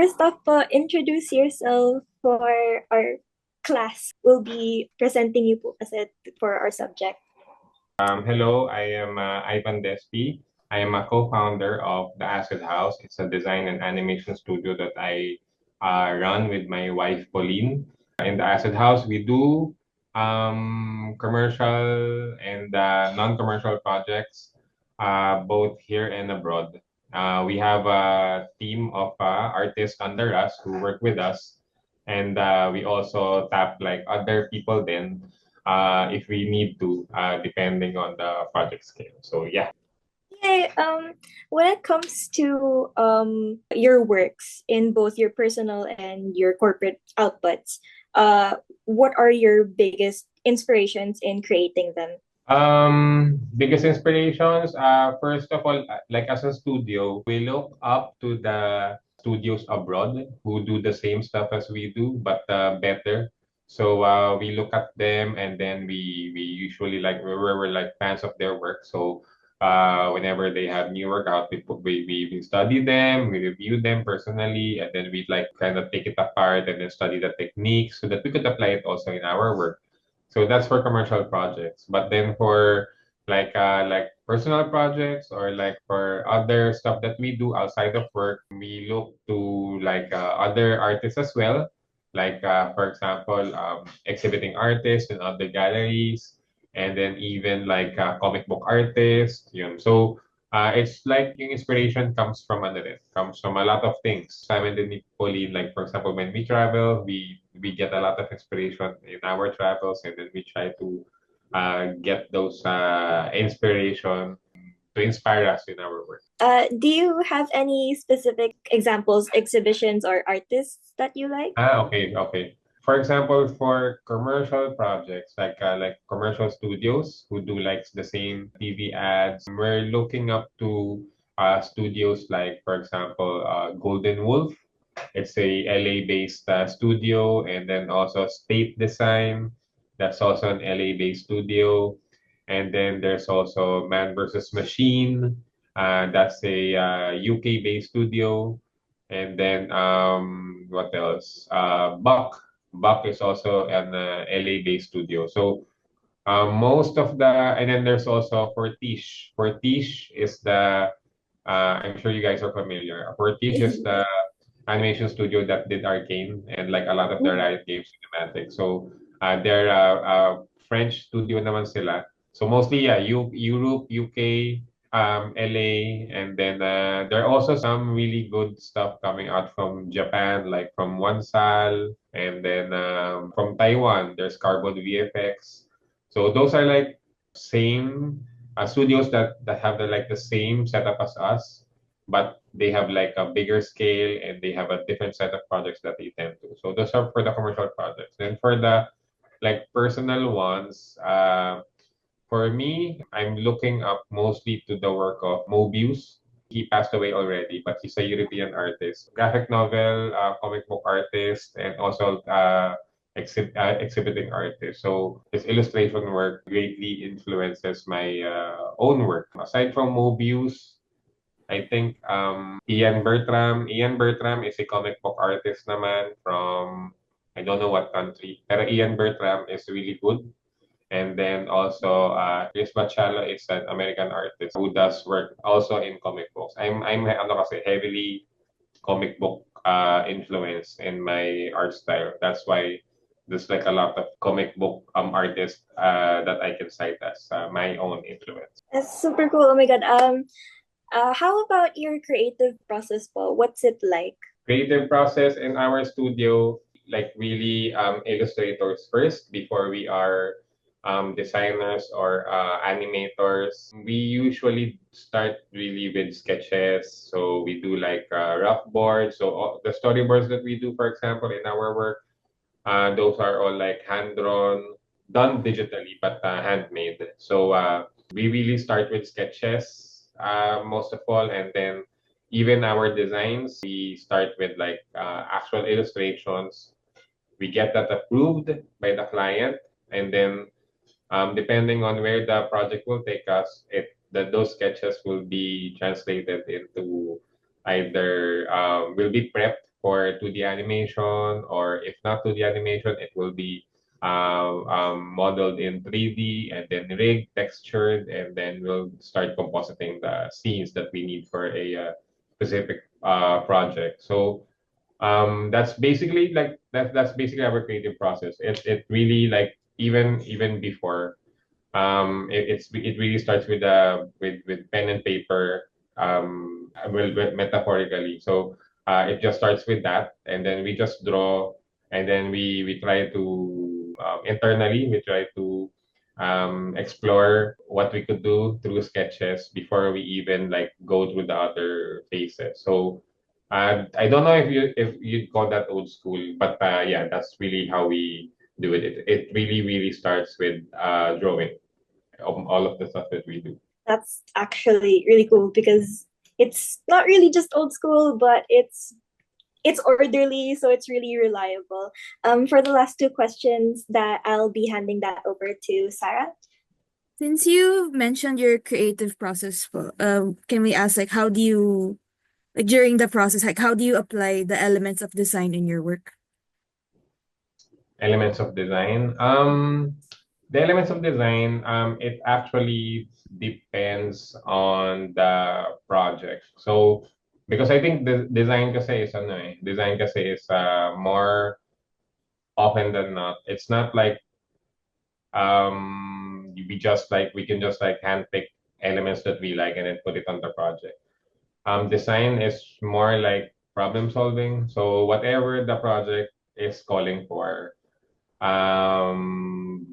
first off, introduce yourself for our class. We'll be presenting you po kasi for our subject. Hello, I am Ivan Despi. I am a co-founder of the Acid House. It's a design and animation studio that I run with my wife, Pauline. In the Acid House, we do commercial and non-commercial projects, both here and abroad. We have a team of artists under us who work with us, and we also tap like other people then if we need to, depending on the project scale. So yeah. Yeah, when it comes to your works in both your personal and your corporate outputs, what are your biggest inspirations in creating them? Biggest inspirations, first of all, like as a studio, we look up to the studios abroad who do the same stuff as we do, but better. So we look at them and then we usually like we're like fans of their work. So whenever they have new work out, we study them, we review them personally, and then we like kind of take it apart and then study the techniques so that we could apply it also in our work. So that's for commercial projects. But then for like personal projects or like for other stuff that we do outside of work, we look to like other artists as well. Like for example, exhibiting artists in other galleries, and then even like comic book artists. So it's like yung inspiration comes from ano rin, comes from a lot of things. Simon and Pauline, like for example, when we travel, we get a lot of inspiration in our travels, and then we try to get those inspiration to inspire us in our work. Do you have any specific examples, exhibitions, or artists that you like? Okay, okay. For example, for commercial projects like commercial studios who do like the same TV ads, we're looking up to studios like, for example, Golden Wolf. It's a LA-based studio, and then also State Design. That's also an LA-based studio. And then there's also Man versus Machine. That's a UK-based studio. And then what else? Buck. Buck is also an LA-based studio. So most of the, and then there's also Fortiche. Fortiche is the, I'm sure you guys are familiar. Fortiche is the animation studio that did Arcane and like a lot of the Riot games cinematic. So they're a French studio naman sila. So mostly yeah, Europe, UK, LA, and then there are also some really good stuff coming out from Japan, like from Wansal, and then from Taiwan, there's Carbon VFX. So those are like same studios that have the same setup as us, but they have like a bigger scale and they have a different set of projects that they tend to. So those are for the commercial projects. Then for the like personal ones, for me, I'm looking up mostly to the work of Mobius. He passed away already, but he's a European artist, graphic novel, comic book artist, and also exhibiting artist. So his illustration work greatly influences my own work. Aside from Mobius, I think Ian Bertram. Ian Bertram is a comic book artist naman from I don't know what country. Pero Ian Bertram is really good. And then also Chris Bachalo is an American artist who does work also in comic books. I'm ano kasi heavily comic book influence in my art style. That's why there's like a lot of comic book artists that I can cite as my own influence. That's super cool. Oh my God. How about your creative process, Paul? What's it like? Creative process in our studio, like really illustrators first before we are designers or animators. We usually start really with sketches. So we do like rough boards. So all, the storyboards that we do, for example, in our work, those are all like hand drawn, done digitally, but handmade. So we really start with sketches most of all, and then even our designs, we start with like actual illustrations. We get that approved by the client, and then depending on where the project will take us, it that those sketches will be translated into either will be prepped for 2D animation, or if not 2D animation, it will be modeled in 3D and then rigged, textured, and then we'll start compositing the scenes that we need for a specific project. So that's basically that's basically our creative process. It really like even before it really starts with with pen and paper, well, metaphorically. So it just starts with that, and then we just draw, and then we try to internally we try to explore what we could do through sketches before we even like go through the other phases. So I don't know if you'd call that old school, but yeah, that's really how we do it. It really starts with drawing all of the stuff that we do. That's actually really cool because it's not really just old school, but it's orderly, so it's really reliable. For the last two questions, that I'll be handing that over to Sarah. Since you mentioned your creative process, can we ask like how do you like during the process, like how do you apply the elements of design in your work? Elements of design. The elements of design, it actually depends on the project. So, because I think the design kasi is ano eh, design kasi is more often than not. It's not like we can just like handpick elements that we like and then put it on the project. Design is more like problem solving. So whatever the project is calling for,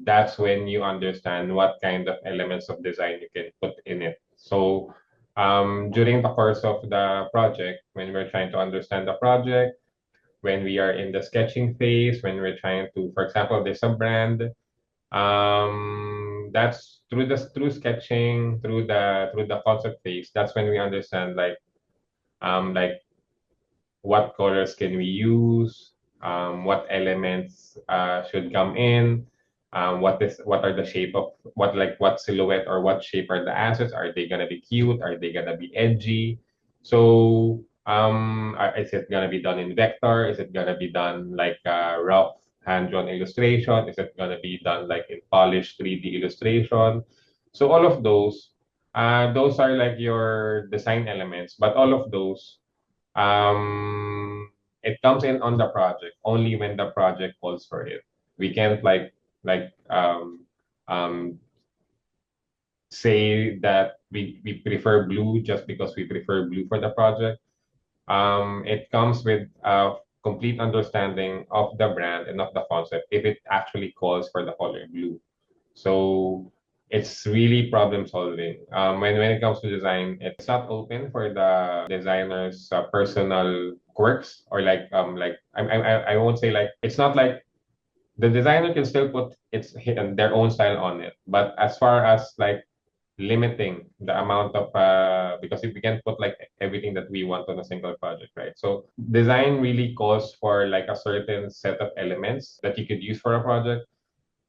that's when you understand what kind of elements of design you can put in it. So during the course of the project, when we're trying to understand the project, when we are in the sketching phase, when we're trying to, for example, there's a brand, that's through sketching, through the concept phase, that's when we understand like what colors can we use, what elements should come in, what are the shape of what silhouette or what shape are the assets? Are they gonna be cute? Are they gonna be edgy? So is it gonna be done in vector? Is it gonna be done like rough hand-drawn illustration? Is it gonna be done like in polished 3D illustration? So all of those are like your design elements, but all of those it comes in on the project only when the project calls for it. We can't like um say that we prefer blue just because we prefer blue for the project. It comes with a complete understanding of the brand and of the concept if it actually calls for the color blue. So it's really problem solving. When it comes to design, it's not open for the designer's personal quirks or I won't say like it's not like the designer can still put their own style on it. But as far as like limiting the amount of because if we can put like everything that we want on a single project, right? So design really calls for like a certain set of elements that you could use for a project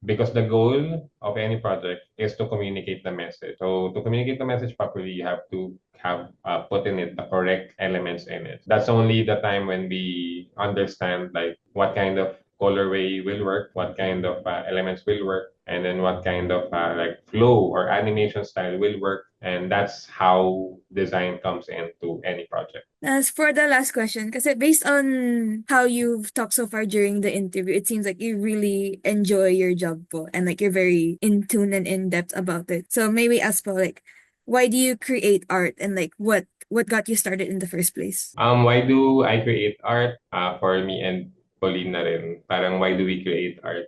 because the goal of any project is to communicate the message. So to communicate the message properly, you have to have put in it the correct elements in it. That's only the time when we understand like what kind of colorway will work, what kind of elements will work, and then what kind of like flow or animation style will work. And that's how design comes into any project. As for the last question, because based on how you've talked so far during the interview, it seems like you really enjoy your job po, and like you're very in tune and in depth about it. So maybe ask po like, why do you create art and like what got you started in the first place? Why do I create art? For me and Pauline na rin, parang why do we create art?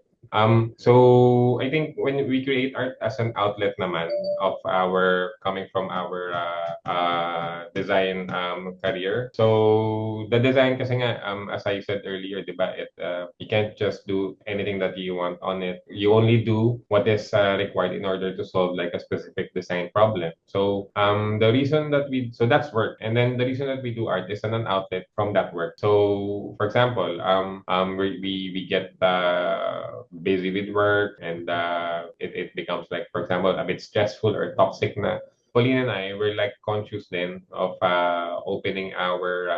So I think when we create art as an outlet naman of our coming from our design career. So the design kasi nga as I said earlier, 'di ba? You can't just do anything that you want on it. You only do what is required in order to solve like a specific design problem. So the reason that so that's work, and then the reason that we do art is an outlet from that work. So for example, we get busy with work, and it becomes like, for example, a bit stressful or toxic na. Pauline and I were like conscious then of opening our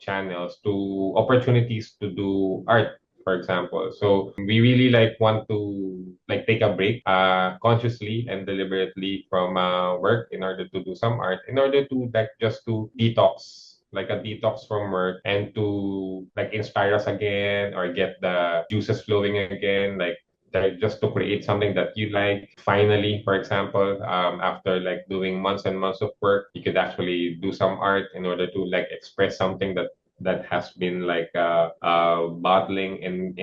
channels to opportunities to do art, for example. So we really like want to like take a break consciously and deliberately from work in order to do some art, in order to like just to detox, like a detox from work, and to like inspire us again or get the juices flowing again, like just to create something that you like. Finally, for example, after like doing months and months of work, you could actually do some art in order to like express something that has been like bottling in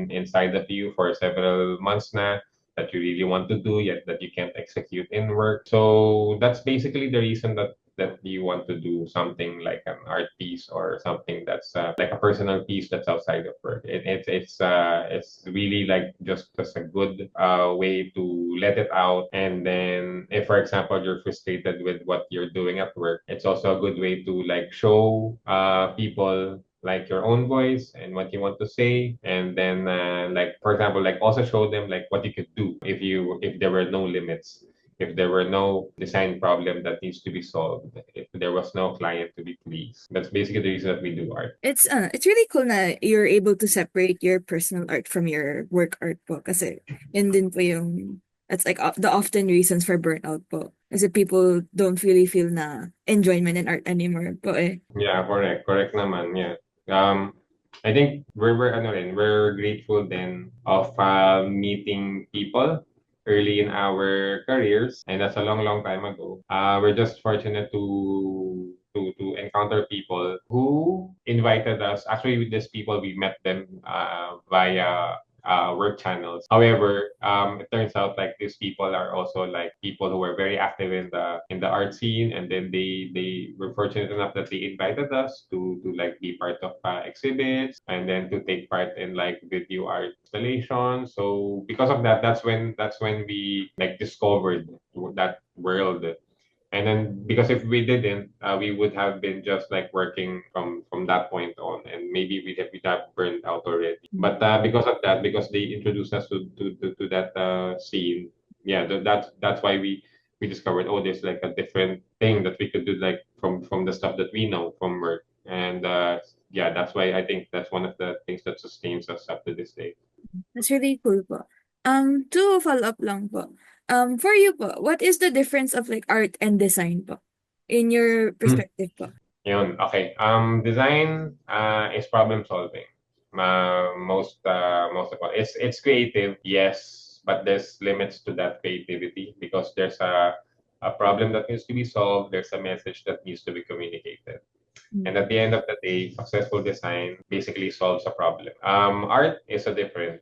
inside of you for several months now, that you really want to do yet that you can't execute in work. So that's basically the reason that you want to do something like an art piece or something that's like a personal piece that's outside of work. It's really like just a good way to let it out. And then if, for example, you're frustrated with what you're doing at work, it's also a good way to like show people like your own voice and what you want to say, and then like for example, like also show them like what you could do if there were no limits, if there were no design problem that needs to be solved, if there was no client to be pleased. That's basically the reason that we do art. It's really cool na you're able to separate your personal art from your work art po. Kasi yun din po yung, that's like the often reasons for burnout po. Kasi people don't really feel na enjoyment in art anymore po eh. Yeah, correct naman, yeah. Um, I think we're grateful then of meeting people early in our careers, and that's a long time ago. We're just fortunate to encounter people who invited us. Actually, with these people, we met them via work channels. However, it turns out like these people are also like people who were very active in the art scene, and then they were fortunate enough that they invited us to like be part of exhibits, and then to take part in like video art installations. So because of that, that's when we like discovered that world. And then because if we didn't, we would have been just like working from that point on, and maybe we'd have burned out already. But because of that, because they introduced us to that scene, yeah, that's why we discovered, oh, there's like a different thing that we could do, like from the stuff that we know from work. And yeah, that's why I think that's one of the things that sustains us up to this day. That's really cool po. To follow up lang po. For you po, what is the difference of like art and design po? In your perspective po? Yun, okay. Design is problem solving. Most of all, it's creative, yes, but there's limits to that creativity because there's a problem that needs to be solved. There's a message that needs to be communicated. And at the end of the day, successful design basically solves a problem. Art is a different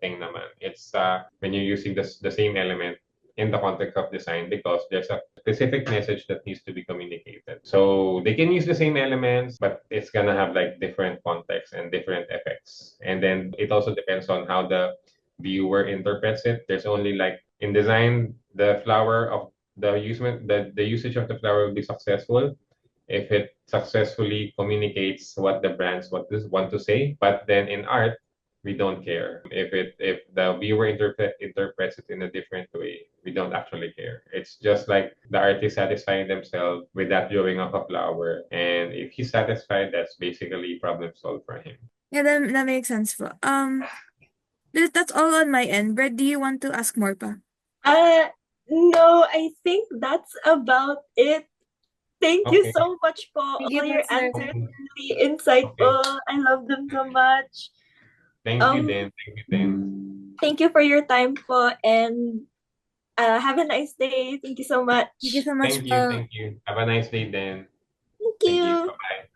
thing naman. It's when you're using the same element in the context of design because there's a specific message that needs to be communicated. So they can use the same elements, but it's gonna have like different contexts and different effects. And then it also depends on how the viewer interprets it. There's only like in design, the flower of the usage of the flower will be successful if it successfully communicates what the brands want to say. But then in art, we don't care if the viewer interprets it in a different way. We don't actually care. It's just like the artist satisfying themselves with that drawing of a flower, and if he's satisfied, that's basically problem solved for him. Yeah, that makes sense po. That's all on my end. Brett, do you want to ask more pa? Uh, no, I think that's about it. Thank you Okay. so much po. Thank you All po, your sir. answers Okay. are really Okay. insightful. I love them so much. Thank you, Um, then. Thank you, then. thank you for your time po, and have a nice day. Thank you so Thank you much. so much Thank you. po. Thank you. Have a nice day, then. Thank Thank you. you. Bye.